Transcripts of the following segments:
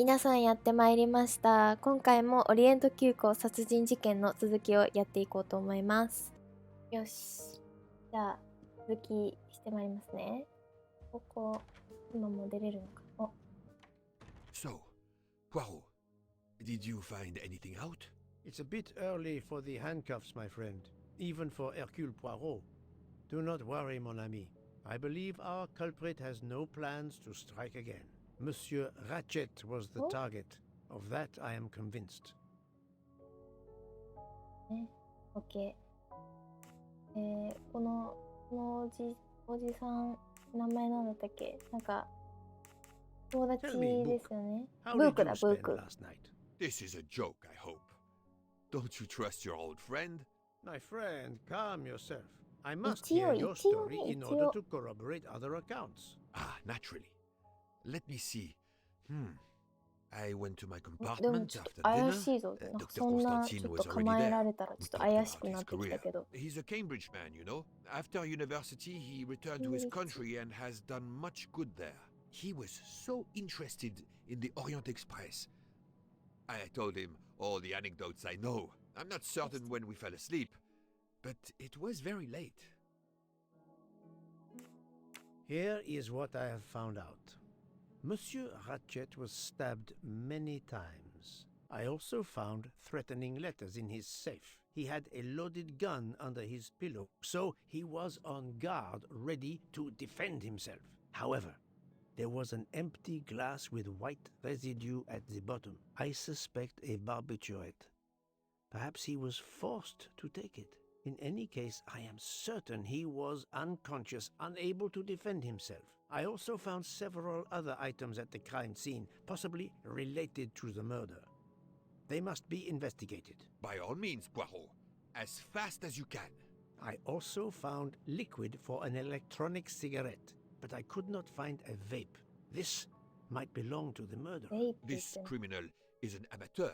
皆さんやってまいりました。今回もオリエント急行殺人事件の続きをやっていこうと思います。よし。じゃあ、続きしてまいりますね。ここ、今も出れるのか。お。So, Poirot, did you find anything out? It's a bit early for the handcuffs, my friend. Even for Hercule Poirot. Do not worry, mon ami. I believe our culprit has no plans to strike again. Monsieur Ratchet was the target. Of that I am convinced. OK。このおじさん、名前なんだったっけ？なんか、友達ですよね。ブークだ、ブーク。This is a joke, I hope. Don't you trust your old friend? My friend, calm yourself. I must hear your story in order to corroborate other accounts. Ah, naturally. Let me see. I went to my compartment after dinner. Dr. Constantine was already there. We talked about his career. He's a Cambridge man, you know. After university, he returned to his country and has done much good there. He was so interested in the Orient Express. I told him all the anecdotes I know. I'm not certain when we fell asleep, but it was very late. Here is what I have found out. Monsieur Ratchet was stabbed many times. I also found threatening letters in his safe. He had a loaded gun under his pillow, so he was on guard, ready to defend himself. However, there was an empty glass with white residue at the bottom. I suspect a barbiturate. Perhaps he was forced to take it. In any case, I am certain he was unconscious, unable to defend himself. I also found several other items at the crime scene, possibly related to the murder. They must be investigated. By all means, Poirot. As fast as you can. I also found liquid for an electronic cigarette, but I could not find a vape. This might belong to the murderer. This criminal is an amateur.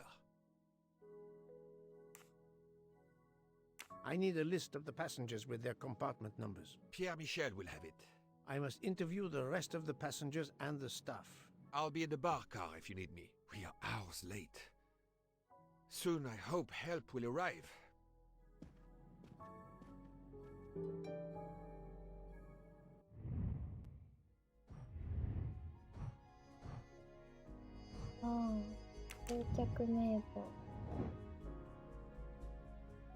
I need a list of the passengers with their compartment numbers. Pierre Michel will have it. I must interview the rest of the passengers and the staff. I'll be in the bar car if you need me. We are hours late. Soon I hope help will arrive.乗客名簿。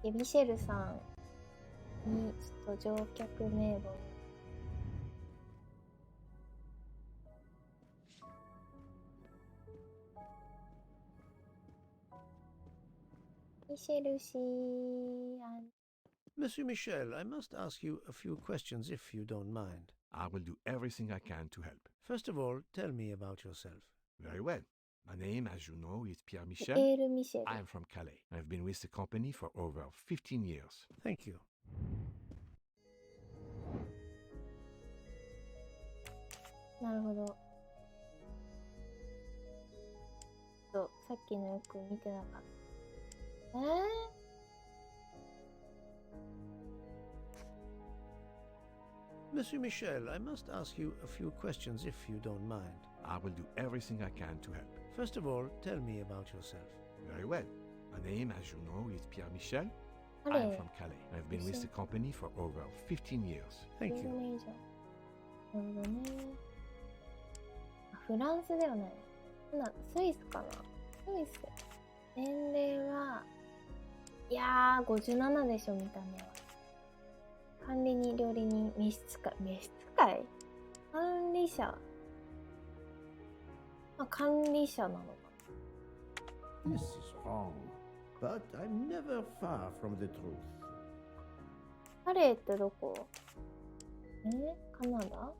ミシェルさんにちょっと乗客名簿。ミシェル氏。Monsieur Michel, I must ask you a few questions if you don't mind. I will do everything I can to help. First of all, tell me about yourself. Very well. My name, as you know, is Pierre Michel. I am from Calais. I've been with the company for over 15 years. Thank you. なるほど。さっきのよく見てなかった。Monsieur Michel, I must ask you a few questions if you don't mind. I will do everything I can to help. First of all, tell me about yourself. Very well. My name, as you know, is Pierre Michel. I am from Calais. I've been with the company for over 15 years. Thank you. なるほどね。フランスではない。スイスかな。スイス。年齢は、いやー、57でしょ、見た目は。管理人、料理人、召使い管理者。管理者なのかな。This is wrong, but I'm never far from the truth. カレーってどこ？カナダ？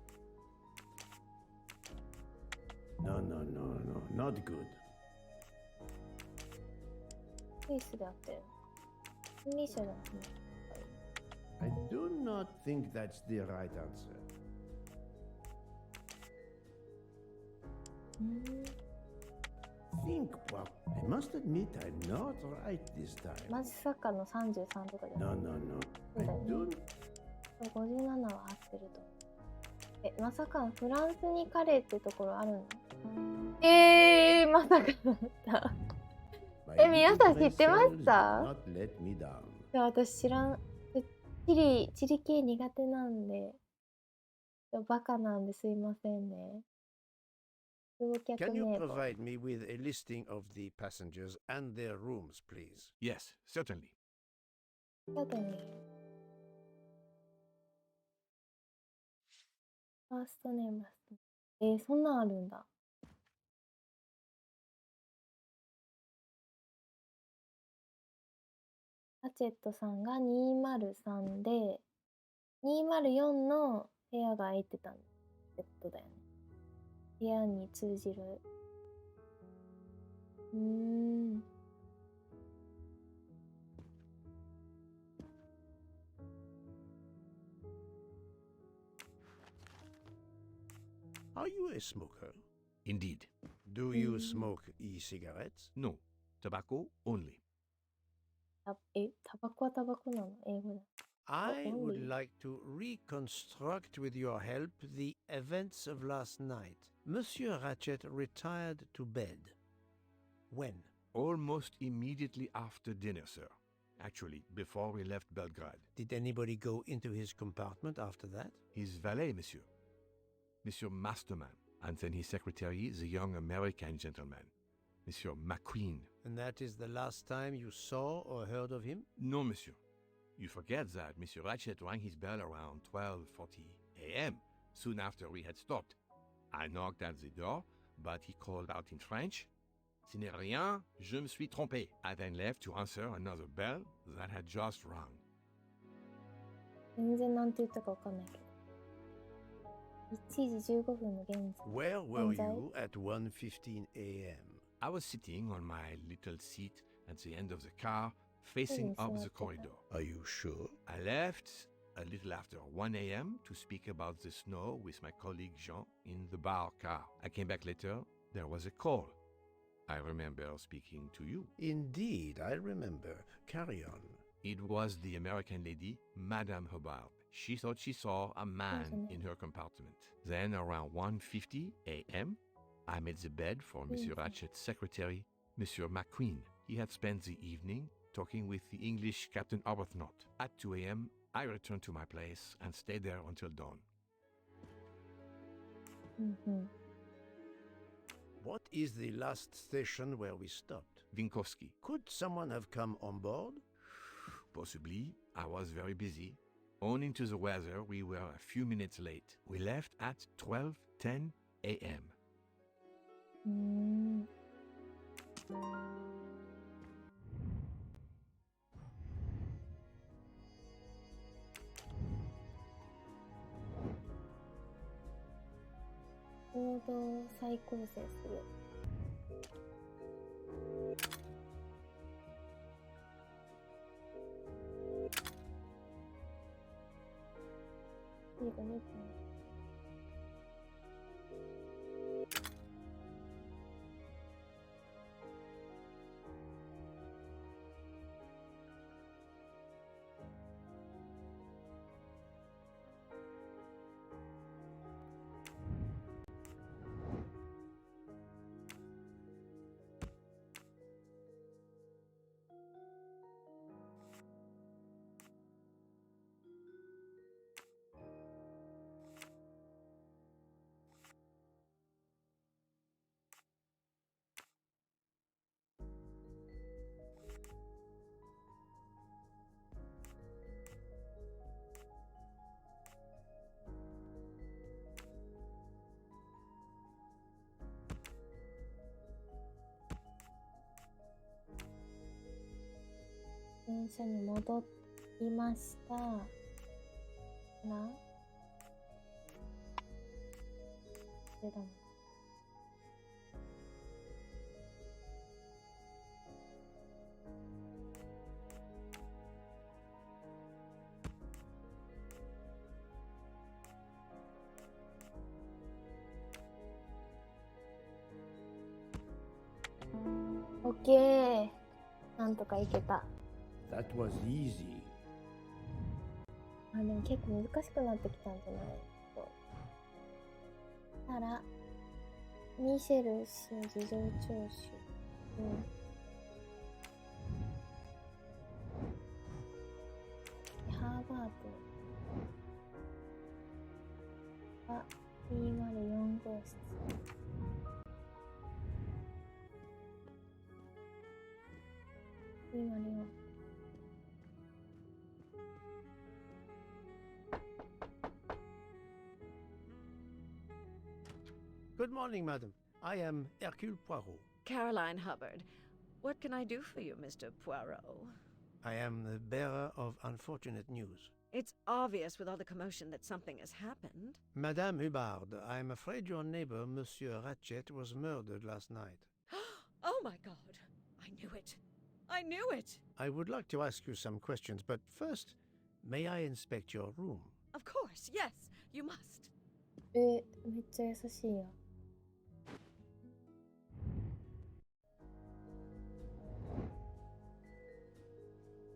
No, not good. スイスであってる。管理者だね。I do not think that's the right answer. Think, well, I must admit I'm not right this time. まさかの33とかじゃない。 No. I don't. 57は合ってると。まさかフランスにカレーってところあるの？まさかだった。皆さん知ってました？いや、私知らん。地理系苦手なんで、バカなんですいませんね。Can you provide me with a listing of the passengers and their rooms, please? Yes, certainly. Certainly. ファーストネーム。そんなんあるんだ。ハチェットさんが203で、204の部屋が空いてたってことだよね。部屋に通じる。Are you a smoker? Indeed. Do you smoke e-cigarettes? No, tobacco only. タバコはタバコなの？英語だ。I would like to reconstruct with your help the events of last night. Monsieur Ratchet retired to bed. When? Almost immediately after dinner, sir. Actually, before we left Belgrade. Did anybody go into his compartment after that? His valet, monsieur. Monsieur Masterman. And then his secretary, the young American gentleman. Monsieur McQueen. And that is the last time you saw or heard of him? No, monsieur. You forget that Monsieur Ratchet rang his bell around 12:40 a.m., soon after we had stopped. I knocked at the door, but he called out in French, "Ce n'est rien, je me suis trompé." I then left to answer another bell that had just rung. 全然なんて言ったかわかんないけど。1時15分の現在。Where were you at 1:15 a.m.? I was sitting on my little seat at the end of the car, facing up the corridor. Are you sure? I left a little after 1 a.m. to speak about the snow with my colleague Jean in the bar car. I came back later. There was a call. I remember speaking to you. Indeed, I remember. Carry on. It was the American lady, Madame Hubbard. She thought she saw a man in her compartment. Then around 1:50 a.m., I made the bed for Monsieur Ratchet's secretary, Monsieur McQueen. He had spent the evening talking with the English Captain Arbuthnot. At 2 a.m., I returned to my place and stayed there until dawn. What is the last station where we stopped? Vinkovsky. Could someone have come on board? Possibly. I was very busy. Owing to the weather, we were a few minutes late. We left at 12:10 a.m. 行動再構成する。いいかね。電車に戻りましたら、でだもん。オッケー。なんとかいけた。That was easy. でも結構難しくなってきたんじゃない？たら、ミシェル氏を事情聴取。ハーバードは204号室。204。Good morning, madam. I am Hercule Poirot. Caroline Hubbard. What can I do for you, Mr. Poirot? I am the bearer of unfortunate news. It's obvious with all the commotion that something has happened. Madame Hubbard, I am afraid your neighbor, Monsieur Ratchet, was murdered last night. Oh my God! I knew it! I knew it! I would like to ask you some questions, but first, may I inspect your room? Of course, yes, you must. めっちゃ優しいや。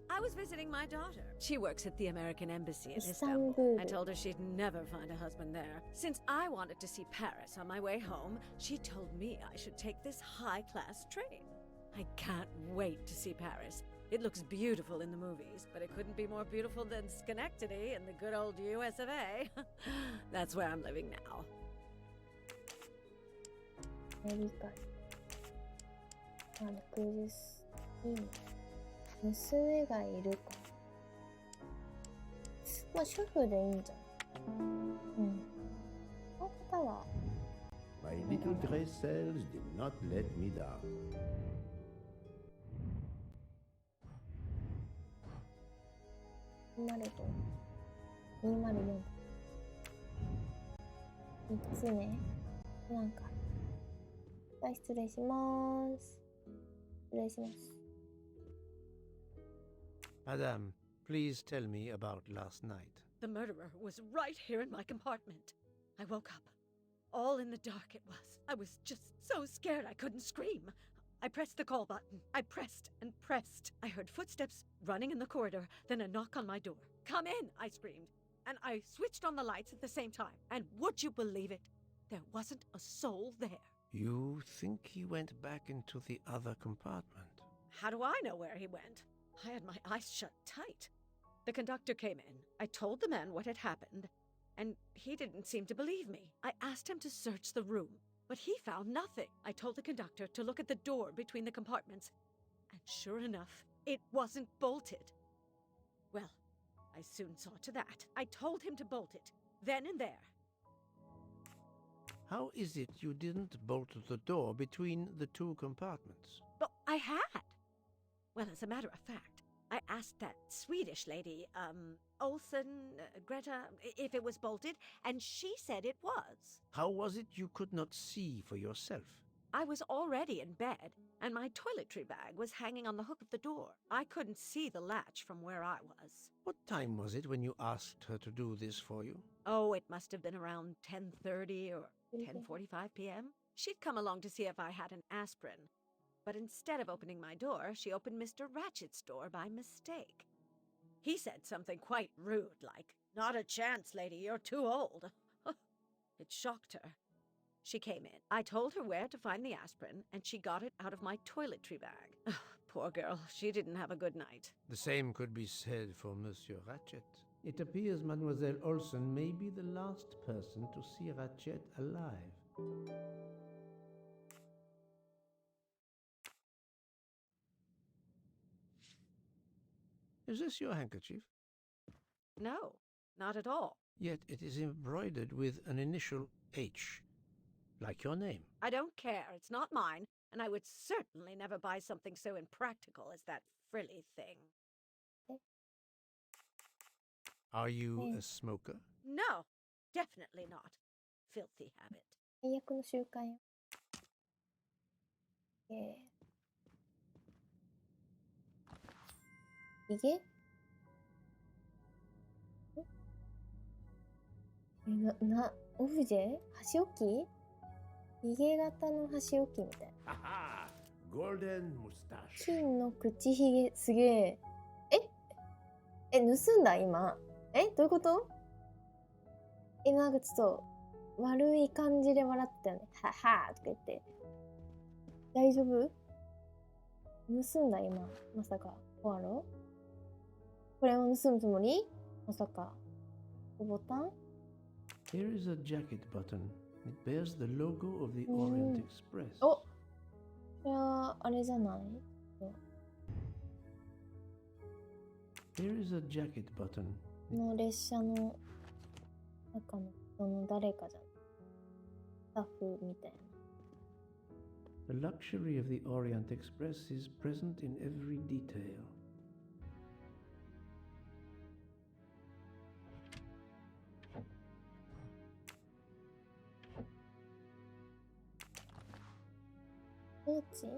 I was visiting my daughter. She works at the American Embassy in Istanbul. Istanbul. I told her she'd never find a husband there. Since I wanted to see Paris on my way home, she told me I should take this high-class train. I can't wait to see Paris. It looks beautiful in the movies, but it couldn't be more beautiful than Schenectady in the good old US of A. That's where I'm living now. 理解。60いいね。娘がいるか。まあ主婦でいいんじゃない？うん。この方は My little gray cells did not let me down. 204。3つね。なんか。はい、失礼します。失礼します。Madame, please tell me about last night. The murderer was right here in my compartment. I woke up. All in the dark it was. I was just so scared I couldn't scream. I pressed the call button. I pressed and pressed. I heard footsteps running in the corridor, then a knock on my door. Come in, I screamed. And I switched on the lights at the same time. And would you believe it? There wasn't a soul there. You think he went back into the other compartment? How do I know where he went? I had my eyes shut tight. The conductor came in. I told the man what had happened, and he didn't seem to believe me. I asked him to search the room, but he found nothing. I told the conductor to look at the door between the compartments, and sure enough, it wasn't bolted. Well, I soon saw to that. I told him to bolt it, then and there. How is it you didn't bolt the door between the two compartments? But I had. Well, as a matter of fact, I asked that Swedish lady, Olsen, Greta, if it was bolted, and she said it was. How was it you could not see for yourself? I was already in bed, and my toiletry bag was hanging on the hook of the door. I couldn't see the latch from where I was. What time was it when you asked her to do this for you? Oh, it must have been around 10:30 or 10:45 p.m. She'd come along to see if I had an aspirin. But instead of opening my door, she opened Mr. Ratchet's door by mistake. He said something quite rude, like, "Not a chance, lady, you're too old." It shocked her. She came in. I told her where to find the aspirin, and she got it out of my toiletry bag. Poor girl, she didn't have a good night. The same could be said for Monsieur Ratchet. It appears Mademoiselle Olsen may be the last person to see Ratchet alive. Is this your handkerchief? No, not at all. Yet it is embroidered with an initial H, like your name. I don't care. It's not mine, and I would certainly never buy something so impractical as that frilly thing. Are you a smoker? No, definitely not. Filthy habit. 最悪の習慣よ。ひげ？オブジェ？箸置き？ひげ型の箸置きみたいな。Golden mustache. 金の口ひげ、すげえ。盗んだ今？どういうこと？なんかちょっと悪い感じで笑ってたよね。ははーとか言って。大丈夫？盗んだ今。まさか。ポアロ？これを盗むつもり？まさか。ボタン？ Here is a jacket button. It bears the logo of the Orient Express. お！これは、あれじゃない？ Here is a jacket button. この列車の中のその誰かじゃん。スタッフみたいな。The luxury of the Orient Express is present in every detail. ポーチ？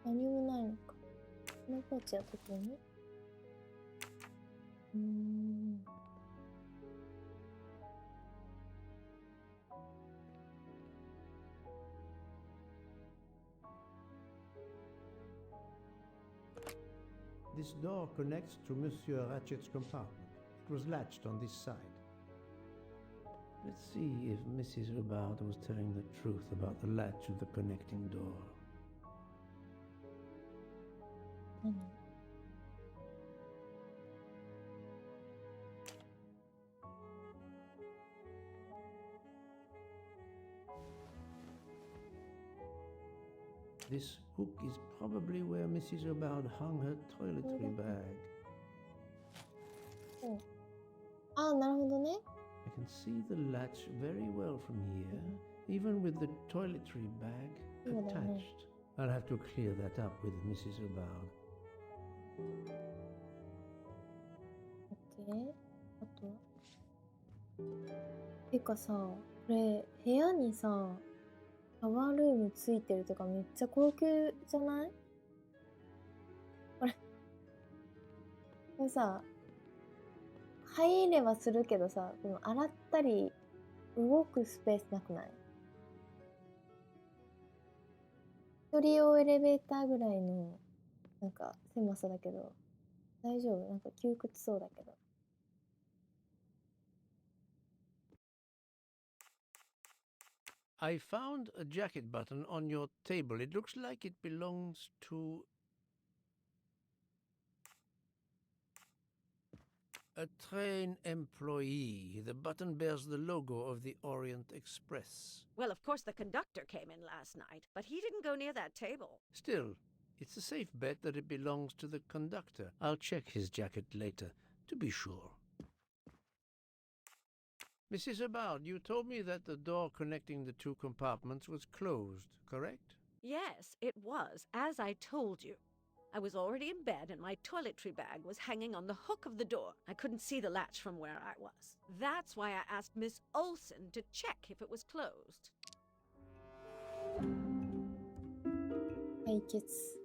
何もないのか。このポーチは特にThis door connects to Monsieur Ratchet's compartment. It was latched on this side. Let's see if Mrs. Hubbard was telling the truth about the latch of the connecting door. 何？ This hook is probably where Mrs. Hubbard hung her toiletry bag. あ、なるほどね。I can see the latch very well from here, even with the toiletry bag attached. I'll have to clear that up with Mrs. Hubbard. OK。あとはてかさ、これ部屋にさ、シャワールームついてるとかめっちゃ高級じゃない？これさ、入れはするけどさ、この洗ったり動くスペースなくない？一人用エレベーターぐらいのなんか狭さだけど、大丈夫？なんか窮屈そうだけど。I found a jacket button on your table. It looks like it belongs to a train employee. The button bears the logo of the Orient Express. Well, of course, the conductor came in last night, but he didn't go near that table. Still, it's a safe bet that it belongs to the conductor. I'll check his jacket later, to be sure. Mrs. Hubbard, you told me that the door connecting the two compartments was closed, correct? Yes, it was, as I told you. I was already in bed and my toiletry bag was hanging on the hook of the door. I couldn't see the latch from where I was. That's why I asked Miss Olsen to check if it was closed. 解決。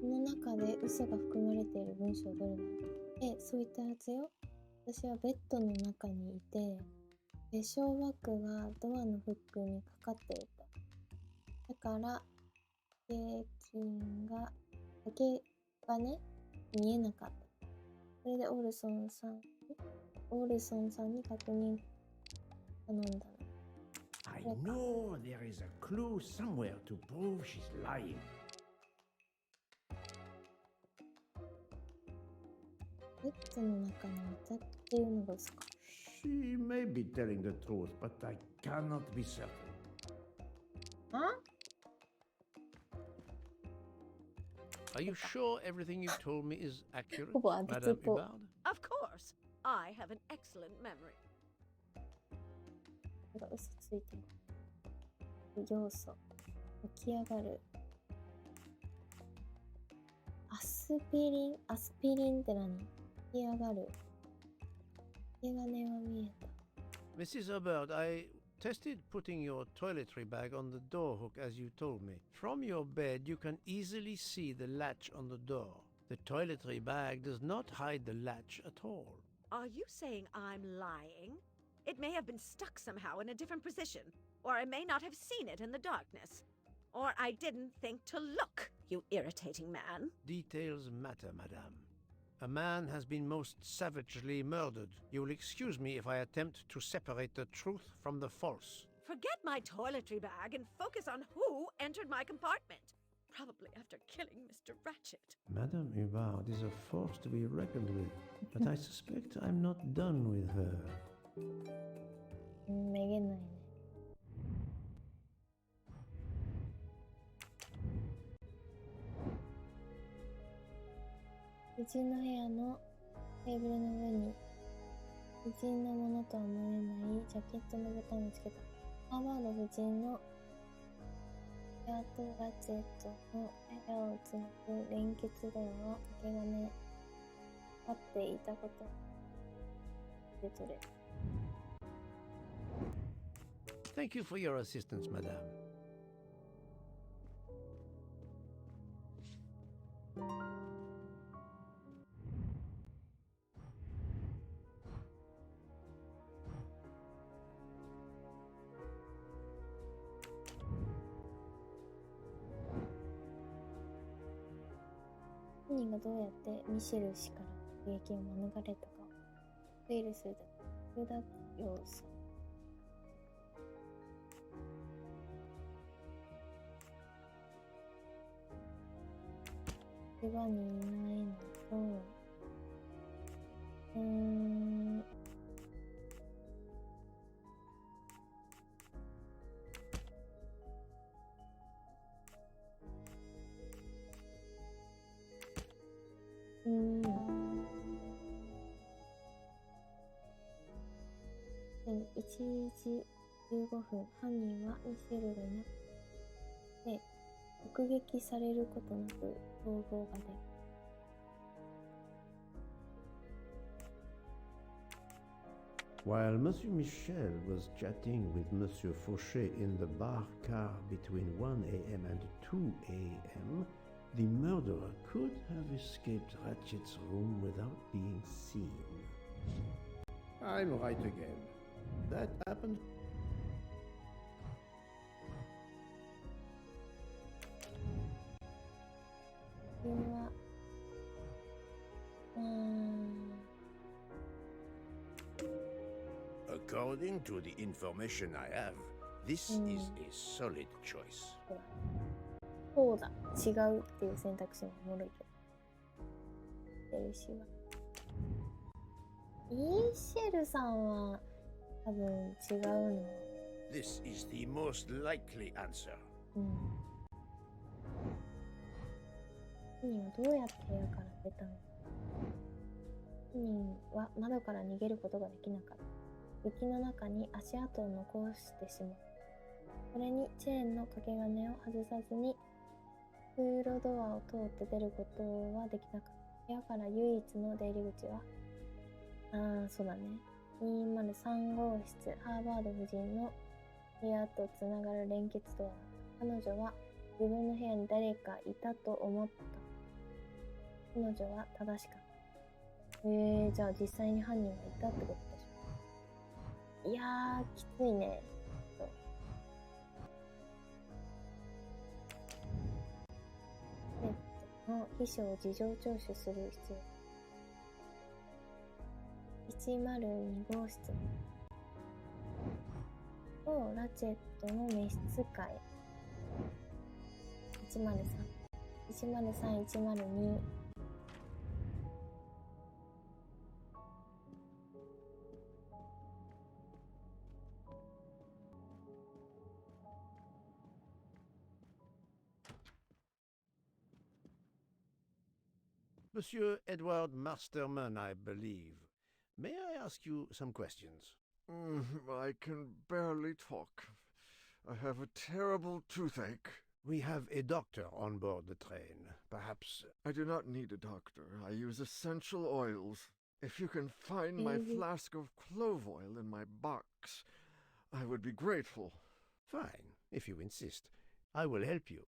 この中で嘘が含まれている文章はどれなの？そういったやつよ。私はベッドの中にいて、化粧バッグがドアのフックにかかっていた。だから、だけがね、見えなかった。それでオルソンさんに確認頼んだの。I know there is a clue somewhere to prove she's lying. ベッドの中にいたっていうのですか？ She may be telling the truth, but I cannot be certain. あ？ Are you sure everything you told me is accurate, ほぼ当て Madame つぽ。 Hubbard? Of course, I have an excellent memory. 嘘ついてる。要素。起き上がる。アスピリンって何？起き上がる。手金は見えた。Mrs. Hubbard, I tested putting your toiletry bag on the door hook as you told me. From your bed, you can easily see the latch on the door. The toiletry bag does not hide the latch at all. Are you saying I'm lying? It may have been stuck somehow in a different position, or I may not have seen it in the darkness, or I didn't think to look. you irritating man. Details matter, madame. A man has been most savagely murdered. You will excuse me if I attempt to separate the truth from the false. Forget my toiletry bag and focus on who entered my compartment. Probably after killing Mr. Ratchet. Madame Hubbard is a force to be reckoned with, but I suspect I'm not done with her. めげないね。夫人の部屋のテーブルの上に夫人のものとは思えないジャケットのボタンをつけた。ハーバード夫人のヘアとラチェットの部屋をつなぐ連結ドアは掛け金かっていたことで取れる。Thank you for your assistance, madame. 本人がどうやってミシェル氏から攻撃を免れたかを推理するため、複雑要素。手場にいないのと、1時15分、犯人はミシェルがいなくて、目撃されることなく逃亡が出る。While Monsieur Michel was chatting with Monsieur Fauchet in the bar car between 1 a.m. and 2 a.m., the murderer could have escaped Ratchet's room without being seen. I'm right again. That happened. これは、According to the information I have, this is a solid choice. そうだ、違うっていう選択肢もおもろいけど。ミシェル氏は。ミシェルさんは多分違うの。This is the most likely answer. 犯人はどうやって部屋から出たのか。犯人は窓から逃げることができなかった。雪の中に足跡を残してしまう。それにチェーンの掛け金を外さずに通路ドアを通って出ることはできなかった。部屋から唯一の出入り口は、そうだね。203号室、ハーバード夫人の部屋とつながる連結ドア。彼女は自分の部屋に誰かいたと思った。彼女は正しかった。じゃあ実際に犯人がいたってことでしょ。いやー、きついね。の秘書を事情聴取する必要。102号室とラチェットの召使い。103、103、102。Monsieur Edward Masterman, I believe. May I ask you some questions? I can barely talk. I have a terrible toothache. We have a doctor on board the train. Perhaps... I do not need a doctor. I use essential oils. If you can find my flask of clove oil in my box, I would be grateful. Fine, if you insist. I will help you.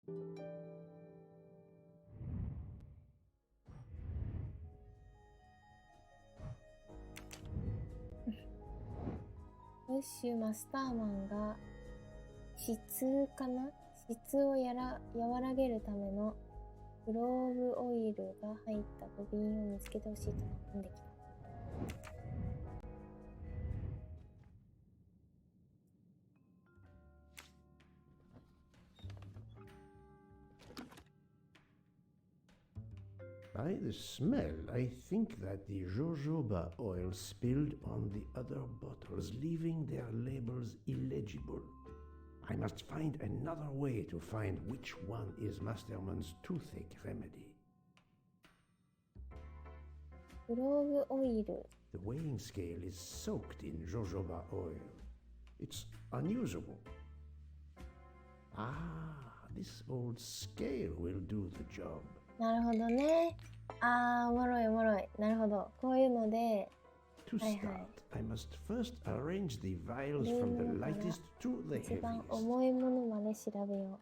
ムッシュマスターマンが質を和らげるためのクローブオイルが入った小瓶を見つけてほしいと頼んできた。By the smell, I think that the jojoba oil spilled on the other bottles, leaving their labels illegible. I must find another way to find which one is Masterman's toothache remedy. クローブオイル。 The weighing scale is soaked in jojoba oil. It's unusable. Ah, this old scale will do the job. なるほどね。あー、おもろいおもろい。なるほど。こういうので、To start, I must first arrange the vials from the lightest to the 一番 heaviest. 重いものまで調べよ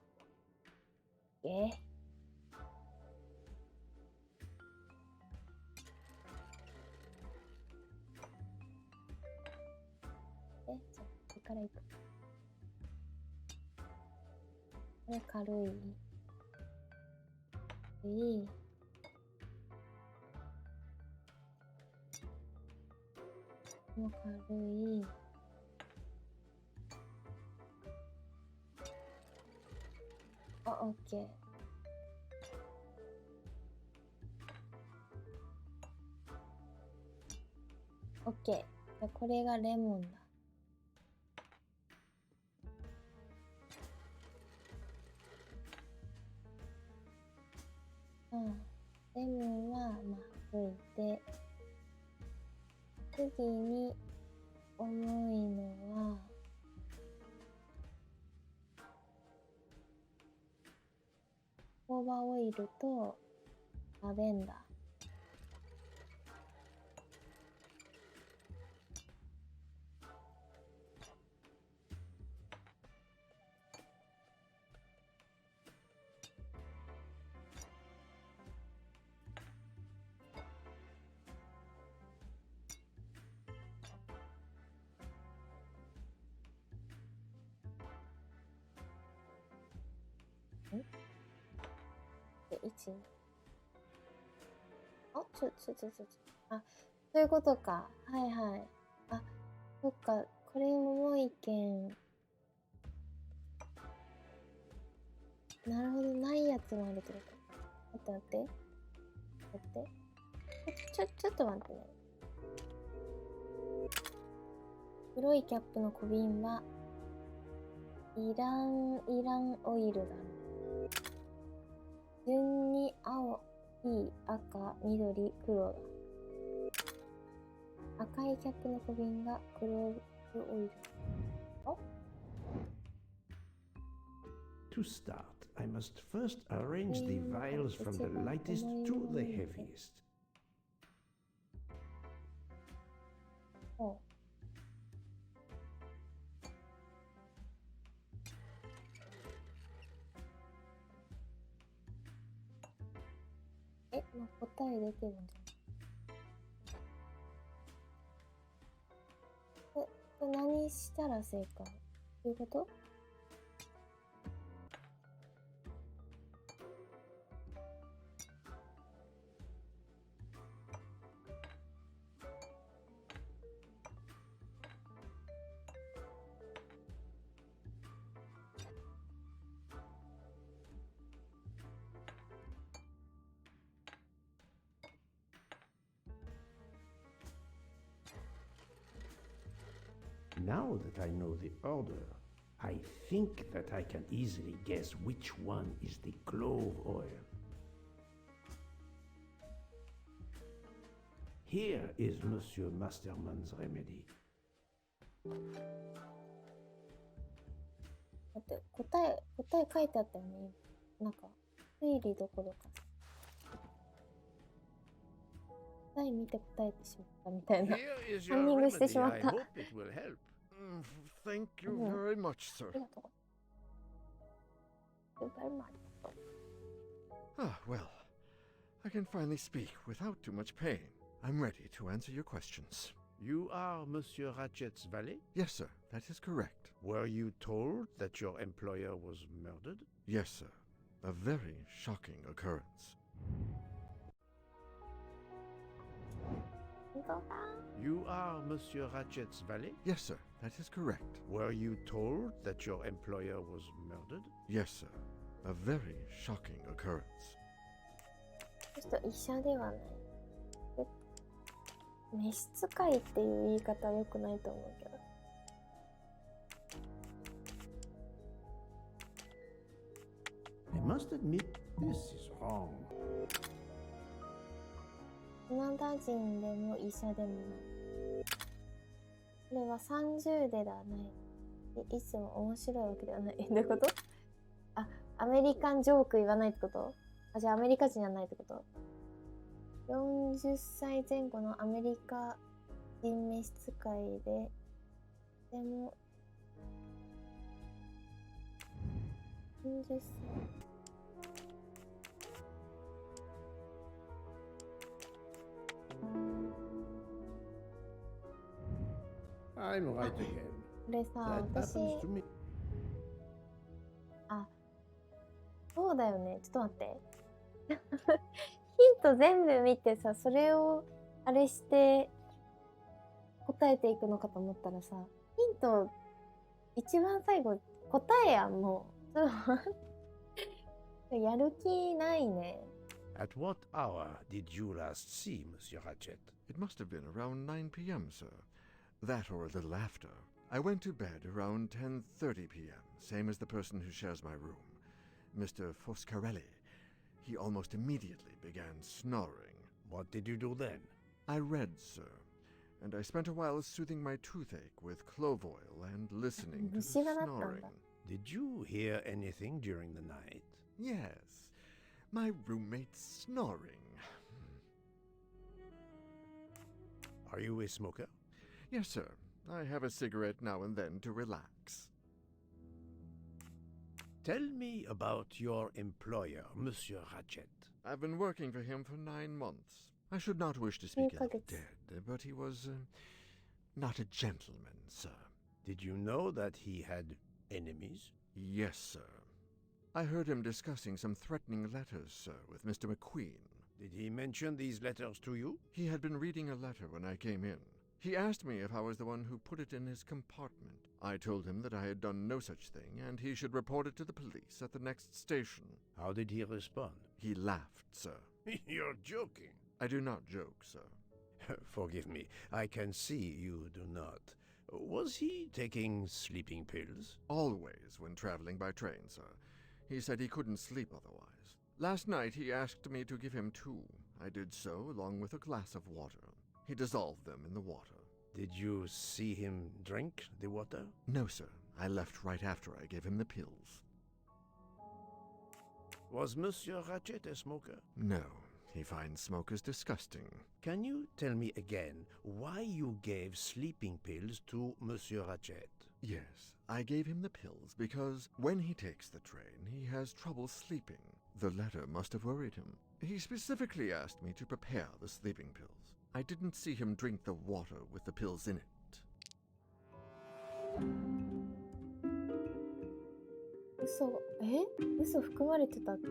う。じゃあ、これからいく。これ軽い。いい。もう軽い。あ、オッケー。オッケー。じゃあこれがレモンだ。うん。レモンは、まあ、拭いて。次に、重いのは、ホーバーオイルとラベンダー。1あ、あ、そういうことか。はいはい。あ、そっか。これ重いけん。なるほど。ないやつもあるってこと。待って。ちょっと待ってね。黒いキャップの小瓶は、イランオイルだ。順に青、赤、緑、黒だ。赤いキャップの小瓶がクローブオイル。あ To start, I must first arrange the vials from the lightest to the heaviest. おまあ、答え出てるんじゃない？これ何したら正解？どういうこと？Now that I know the order, I think that I can easily guess which one is the clove oil. Here is Monsieur Masterman's remedy. だって答え書いてあったよね。なんか推理どころか答え見て答えてしまったみたいな。カンニングしてしまった。Thank you very much, sir. ありがとう。Thank you very much. Ah, well, I can finally speak without too much pain. I'm ready to answer your questions. You are Monsieur Ratchet's valet? Yes, sir, that is correct. Were you told that your employer was murdered? Yes, sir. A very shocking occurrence. 本当か？ You are Monsieur Ratchet's valet? Yes, sir, that is correct. Were you told that your employer was murdered? Yes, sir. A very shocking occurrence. ちょっと医者ではない。召使いっていう言い方は良くないと思うけど。I must admit, this is wrong. カナダ人でも医者でもない。これは30ではない。いつも面白いわけではない。どういうこと？あ、アメリカンジョーク言わないってこと？あ、じゃあアメリカ人じゃないってこと？ 40歳前後のアメリカ人召使いで、でも40歳。I'm right again. これさ、 That 私、 happens to me. あ、そうだよね。ちょっと待って。ヒント全部見てさ、それをあれして答えていくのかと思ったらさ、ヒント一番最後答えやん、もう。ちょっと待ってやる気ないね。At what hour did you last see Monsieur Ratchet? It must have been around 9 p.m., sir. That or a little after. I went to bed around 10:30 p.m., same as the person who shares my room, Mr. Foscarelli. He almost immediately began snoring. What did you do then? I read, sir, and I spent a while soothing my toothache with clove oil and listening to the snoring. Did you hear anything during the night? Yes, my roommate's snoring. Are you a smoker? Yes, sir. I have a cigarette now and then to relax. Tell me about your employer, Monsieur Ratchet. I've been working for him for 9 months. I should not wish to speak ill of the dead, but he was not a gentleman, sir. Did you know that he had enemies? Yes, sir. I heard him discussing some threatening letters, sir, with Mr. McQueen. Did he mention these letters to you? He had been reading a letter when I came in. He asked me if I was the one who put it in his compartment. I told him that I had done no such thing, and he should report it to the police at the next station. How did he respond? He laughed, sir. You're joking. I do not joke, sir. Forgive me, I can see you do not. Was he taking sleeping pills? Always when traveling by train, sir. He said he couldn't sleep otherwise. Last night he asked me to give him 2. I did so, along with a glass of water. He dissolved them in the water. Did you see him drink the water? No, sir. I left right after I gave him the pills. Was Monsieur Ratchet a smoker? No. He finds smokers disgusting. Can you tell me again why you gave sleeping pills to Monsieur Ratchet? Yes, I gave him the pills because when he takes the train, he has trouble sleeping. The letter must have worried him. He specifically asked me to prepare the sleeping pills. I didn't see him drink the water with the pills in it. 嘘含まれてたっけ？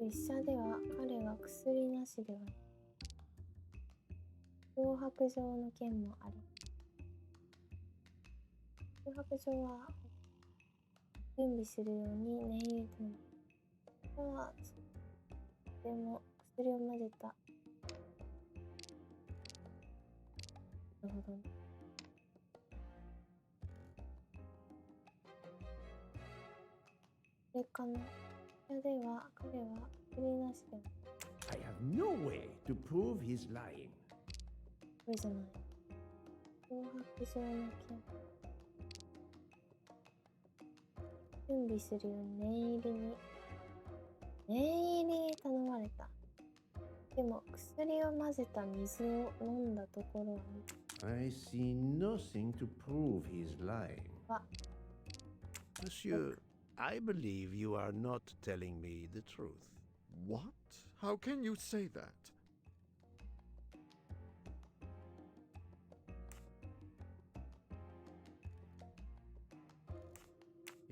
列車では彼は薬なしではない。脅迫状の件もあり。脅迫状は準備するように念入りとなる。これはでも薬を混ぜた。なるほどね。それかな。これでは彼は薬なしではない。 I have no way to prove he's lying. これじゃない。脅迫状の件。準備するように念入りに頼まれた。でも薬を混ぜた水を飲んだところは I see nothing to prove he's lying. Monsieur, I believe you are not telling me the truth. What? How can you say that?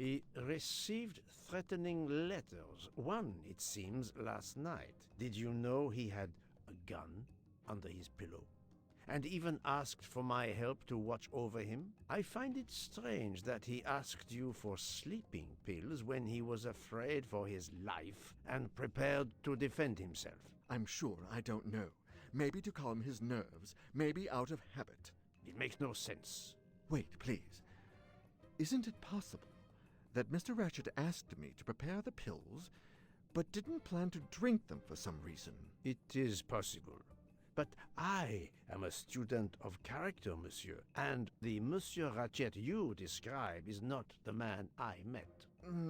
He received threatening letters. One, it seems, last night. Did you know he had a gun under his pillow? And even asked for my help to watch over him? I find it strange that he asked you for sleeping pills when he was afraid for his life and prepared to defend himself. I'm sure I don't know. Maybe to calm his nerves, maybe out of habit. It makes no sense. Wait, please. Isn't it possible that Mr. Ratchet asked me to prepare the pills, but didn't plan to drink them for some reason? It is possible. But I am a student of character, monsieur, and the Monsieur Ratchet you describe is not the man I met.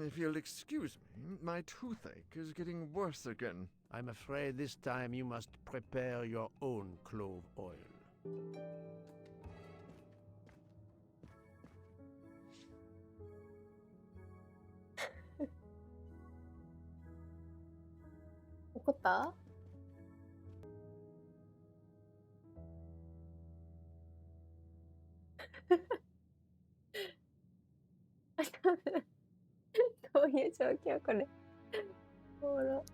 If you'll excuse me, my toothache is getting worse again. I'm afraid this time you must prepare your own clove oil.怒った？どういう状況これ。おもろ。